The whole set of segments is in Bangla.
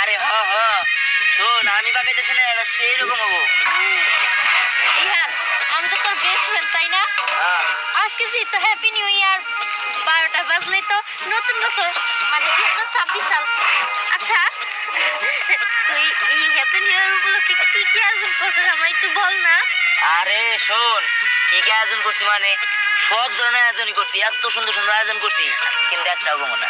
আরে হ হ শোন আমি পাকাইতেছি না এটা সেই রকম হবো। ইহান আমি তো তোর বেস্ট ফ্রেন্ড তাই না? আজকে যেহেতু হ্যাপি নিউ ইয়ার 12টা বাজলেই তো নতুন বছর মানে 2026 সাল। আচ্ছা তুই এই হ্যাপি নিউ ইয়ার উপলক্ষে কি কি আয়োজন করছিস আমায় একটু বল না। আরে শোন কি কি আয়োজন করছি মানে সব ধরনের আয়োজনই করছি, এত সুন্দর সুন্দর আয়োজন করছি কিন্তু একটাও কমো না।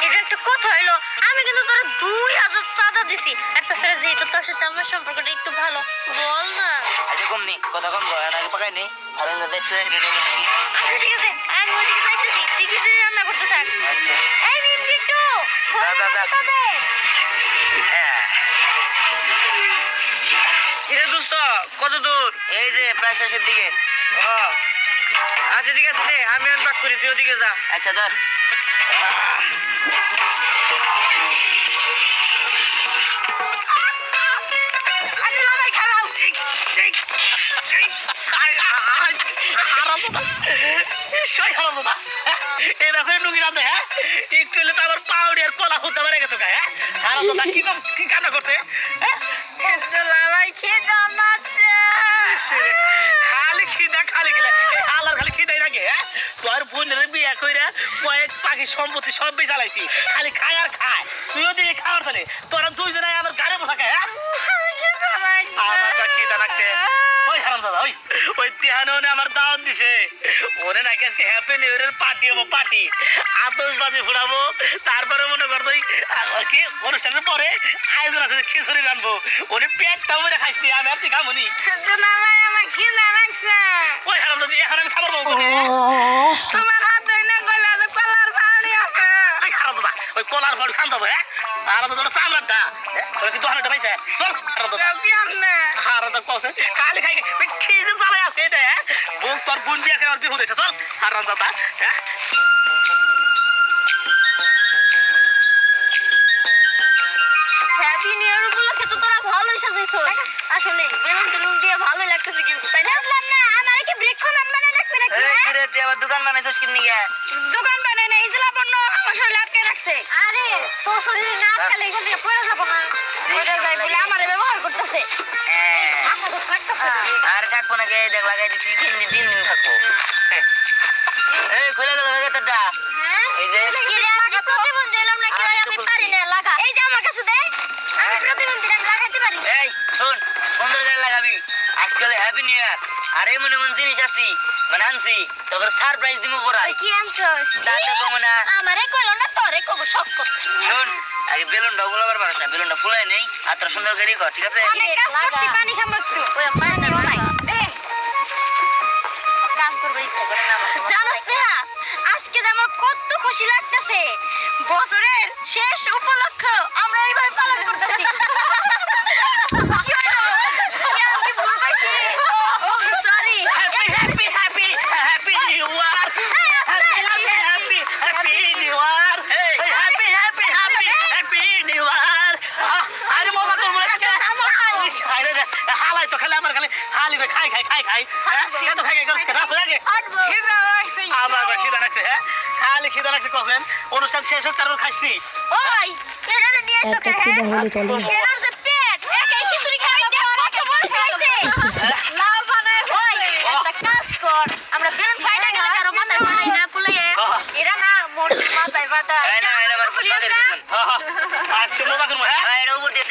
এটা একটা কথা হইলো, আমি কিন্তু তোর 2000 চাঁদা দিছি। একটা ছেলে যেহেতু তোর সাথে আমার সম্পর্কটা একটু ভালো, বল না। আচ্ছা কমনি কথা কম কয় আগে পাকাই নেই আর অন্য দেখছে রেডি করছি। আচ্ছা ঠিক আছে আমি ওইদিকে যাইতেছি, তুই কিছু রান্না করতে থাক। আচ্ছা এই মিন্টু যা। হ্যাঁ কিরে দোস্ত কত দূর? এই যে প্রায় শেষের দিকে। ও আচ্ছা ঠিক আছে দে আমি আনবাক করি তুই ওদিকে যা। আচ্ছা ধর। এরকম লুকি রান্ধে হ্যাঁ একটু হলে তো আমার পাউডি আর কলা হতে পারে গেছে হ্যাঁ আর কি কান্না করতে হ্যাঁ লালাই খেয়ে জামাচ্ছে খালি খিদা খালি গেলে আলার খালি খিদাই লাগে হ্যাঁ তোর বোনের বিয়ে কইরা কয়েক পাখি সম্পত্তি সব বেশ চালাইছি খালি খায় আর খায় তুইও দিয়ে খাওয়ার তাহলে তোরা দুইজনে আমার গাড়ি বসা খায় হ্যাঁ আমার খিদা লাগছে ওই হারাম দাদা ওই টিহানে আমার দাওয়াত দিছে ওরে নাকি আজকে হ্যাপি নিউ ইয়ারের পার্টি হবো পার্টি আতশবাজি ফুটাবো তারপরে মনে করতো কি অনুষ্ঠানের পরে আয়োজন আছে খিচুড়ি রানবো ওরে পেটটা মরে খাইছি আমি আপনি খামুনি আমার খিদা লাগছে। ওই হারাম দাদা এখন আমি খাবার বলবো তোমার হাতে না গলা কলার পানি আছে। ওই হারাম দাদা ওই কলার ফল খান দেবো হ্যাঁ আর তোর চামড়াটা তোর কি দোকানটা পাইছে চল হারাম দাদা কসে খালি খাই খিদে জ্বালাই আছে এটা হ্যাঁ বুক তোর বোন বিয়া করে বিহু দিয়েছে চল হারাম দাদা হ্যাঁ হ্যাপি নিউ ইয়ার উপলক্ষে তো তোরা ভালোই সাজাইছো। আসলে বেলুন টেলুন দিয়ে ভালোই লাগতেছে কিন্তু তাই না? বুঝলাম না আমার কি ব্রেকফাস্ট বানানো লাগবে নাকি? এই কি রে তুই আবার দোকান বানাইছিস কিন্নি গিয়া দোকান বানাই না, ইজলা পণ্য আমার শরীরে আটকে রাখছে। আরে তোর শরীরে না আটকালে এখান থেকে পড়ে যাবো না। পড়ে যাই বলে আমারে ব্যবহার করতেছে। আশা তো কাটতেছে। আর থাকবো না গে দেখ লাগাই দিছি 3 দিন থাকবো এই খুলে গেল ভেতরটা হ্যাঁ এই যে কি রে আগে প্রতিবন্ধী এলাম নাকি আমি পারি না লাগা। এই যে আমার কাছে দে আমি প্রতিবন্ধী আমি লাগাইতে পারি। এই শোন সুন্দর করে লাগাবি আজকাল হ্যাপি নিউ ইয়ার আর এমন এমন জিনিস আছি মানে আনছি তোকে সারপ্রাইজ দিব পড়াই কি আনছস? দাঁড়া কমো না আমারে কইলো না তোরে কব সব করতে। শোন আগে বেলুনটা ফুলাবার পারছ না বেলুনটা ফুলাই নেই আর তোর সুন্দর করে কর ঠিক আছে অনেক কাজ করছি পানি খামো একটু। ওই পানি নাই দে কাজ করবে ইচ্ছা করে না আমার। জানোস না আজকে যে আমার কত খুশি লাগতেছে, বছরের শেষ উপলক্ষ আমরা এইভাবে পালন করতেছি। কি হলো? আমি ভুল কইছি। Sorry. Happy happy happy happy new year happy new year happy happy happy happy new year আরে বাবা তোমরা হালাই তো খালি আমার খালি হালি খাই খাই খাই খাই ঠিক আছে খাই খাই করছ রাত লাগে আমার খিদা লাগছে হ্যাঁ খালি খিদা লাগছে কখন অনুষ্ঠান শেষ হোক তারপর খাইছি ওই এরা নিয়ে এসো কে হ্যাঁ? এরা যে পেট একাই খিচুড়ি খাই দেওয়া রাখে বলছে আইছে লাউ বানায় ওই একটা কাজ কর আমরা বেলুন ফাইটা গেলে কারো মাথায় বানাই না পুলাইয়ে এরা না মোর মাথায় বাটা এই না এটা আমার পছন্দের বেলুন আজকে মজা করব হ্যাঁ এটা উপর দিয়ে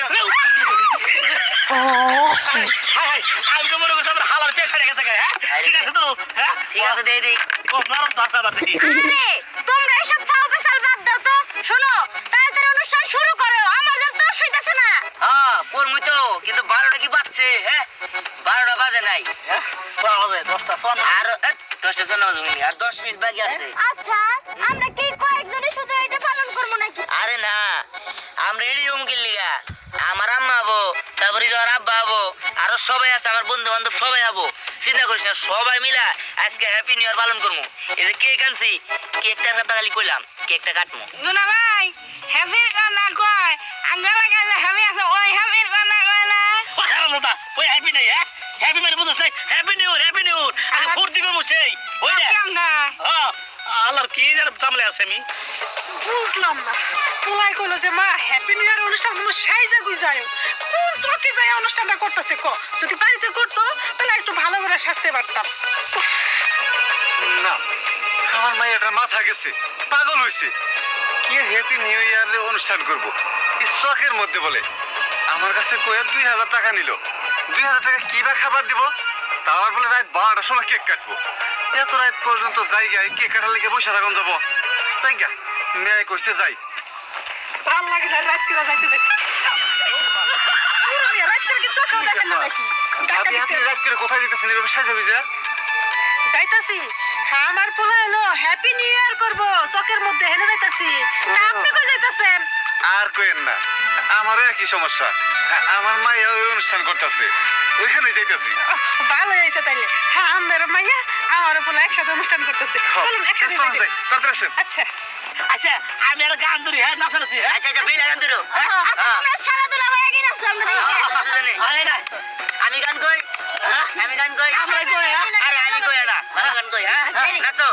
হাই আমি তো মনে করছি আমার হালার পেট ফেটে গেছে হ্যাঁ ঠিক আছে তো হ্যাঁ ঠিক আছে দেই দেই ও নরম ভাষা বাদ দিই আরে তোমরা এসব খাও পেছাল বাদ দাও তো। শোনো তাড়াতাড়ি অনুষ্ঠান শুরু করো, আমার যেন দোষ হইতাছে না। হ্যাঁ পড়মু তো কিন্তু 12টা কি বাজছে হ্যাঁ 12টা বাজে নাই হ্যাঁ হবে 10টা শোন আর 10টা শোন আর 10 মিনিট বাকি আছে। আচ্ছা আমরা কি কয়েকজনে শুধু এটা পালন করবো নাকি? আরে না আমরা রেডি হম কি লিগা আমার আম্মা আবো তারপরে তোর আব্বা আবো আরো সবাই আছে আমার বন্ধু বান্ধব সবাই আবো চিন্তা করিস না সবাই মিলা আজকে হ্যাপি নিউ ইয়ার পালন করবো এই যে কেক আনছি কেকটার কথা খালি কইলাম কেকটা কাটমু দুনা ভাই হ্যাপি রান্না কয় আঙ্গালা গালে হ্যাপি আছে ওই হ্যাপি রান্না কয় না। ওই হারাম দাদা ওই হ্যাপি নাই হ্যাঁ হ্যাপি মানে বুঝছ নাই হ্যাপি নিউ ইয়ার আগে ফুর্তি করবো সেই ওই না আল্লাহর কি যেন জামলে আছে আমি বুঝলাম না পোলাই কইলো যে মা হ্যাপি নিউ ইয়ার অনুষ্ঠান তুমি সাইজা গুইজায় কোন চকে যায় অনুষ্ঠানটা করতেছে ক যদি বাড়িতে করতো তাহলে একটু ভালো করে সাজতে পারতাম না আমার মাইয়াটার মাথা গেছে পাগল হইছে কি হ্যাপি নিউ ইয়ার অনুষ্ঠান করব এই শখের মধ্যে বলে আমার কাছে কয়ে 2000 টাকা নিল 2000 টাকা কি বা খাবার দিব তারপর বলে রাত 12টার সময় কেক কাটবো এত রাত পর্যন্ত জায়গায় কেক কাটার লেগে বসে থাকুন যাবো তাই গা মেয়ে কইছে যাই ভাল লাগে না রাত করে যাইতে যাইতে রাত করে কি চোখেও দেখেন না নাকি আপনি আপনি রাত করে কোথায় যেতেছেন এভাবে সাজাবি যা যাইতাছি হ্যাঁ আমার পোলা এলো হ্যাপি নিউ ইয়ার করবো চকের মধ্যে হেনে যাইতাছি না আপনি কই যাইতাছেন আর কইেন না আমারও একই সমস্যা আমার মাইয়া ওই অনুষ্ঠান করতেছে ওইখানে যাইতেছি ভালো হয়েছে তাইলে হ্যাঁ আমাদের মাইয়া আমার পোলা একসাথে অনুষ্ঠান করতেছে চলুন একসাথে যাই। তাড়াতাড়ি আসেন আচ্ছা আচ্ছা আমি একটা গান ধরি হ্যাঁ না ফেলেছি আচ্ছা আচ্ছা বিলা গান ধরো খেলাধুলা হয়ে গেছে আমরা দেখি না আমি গান কই আমি গান কই আমরা কই, হ্যাঁ? আরে আমি কই না ভালো গান কই হ্যাঁ নাচো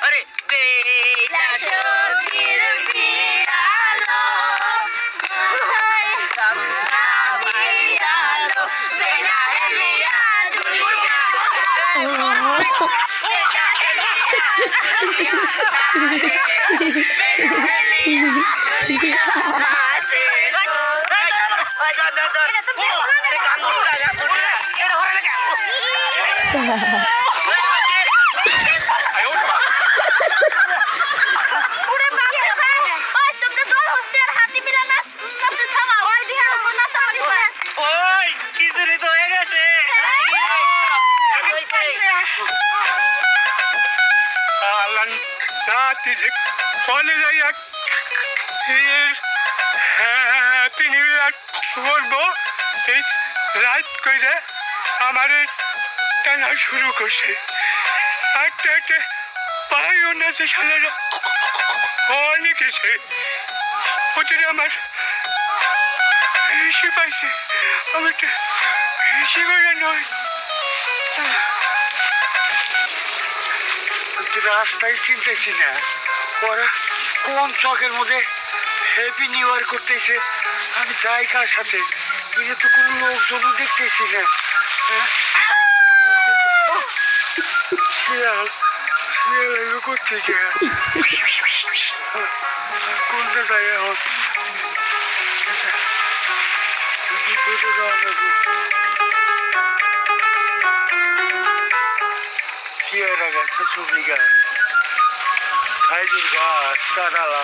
আরে বেলা সখীর পিয়ালো আলো বেলা হেলিয়া ওই খিচুড়ি তো হয়ে গেছে Alan Saatlik Holiday Happy New Year বলবো এই রাত করে আমার টানা শুরু করছে একটা একটা পায়ও নাচে সালারা অনেক এসে ওদের আমার হিসি পাইছে আমার হিসি করে নয় রাস্তায় চিনতেছি না ওরা কোন চকের মধ্যে হ্যাপি নিউ ইয়ার করতেছে আমি যাই কার সাথে কিন্তু তো কোনো লোকজনও দেখতেছি না শিয়াল শিয়াল এগুলো করছে যে কোনটা যাই এখন বিপদে যাওয়া লাগবে Kiera gacha subiga. Hayır gaç sarala.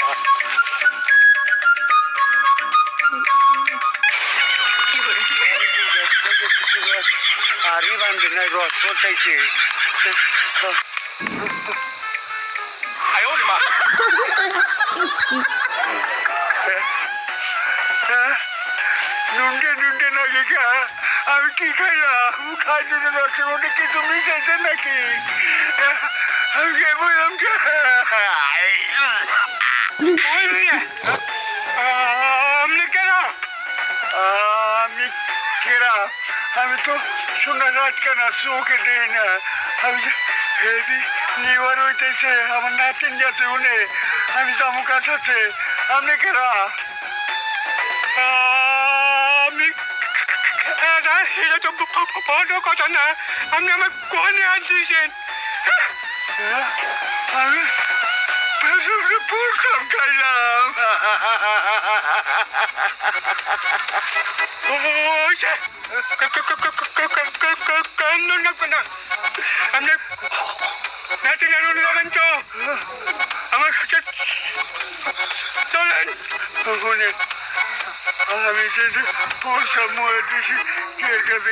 Arriban de na rot portaiche. আয় ওরে মা নুনটে নুনটে নাকি খা আমি কি খাইলাম খাই জন্য রসের মধ্যে কিছু মিশাইছে নাকি আমি কে বললাম আপনি কেন আমি কেরা আমি তো শোনা রাত কেন চোখে দেই না আমি হেভি নিউয়ার হইতেছে আমার নাতিন যাচ্ছে উনি আমি যাবো কাছ আছে আপনি কেরা আমি এটা তো বড় কথা না আপনি আমার কোনে আসছেন আমি পুরসম খাইলাম কান্দ লাগবে না আপনি নাতি নাড়ুন লাগান তো আমার সাথে চলেন আমি যে পুরসম মরে দিছি কে কাছে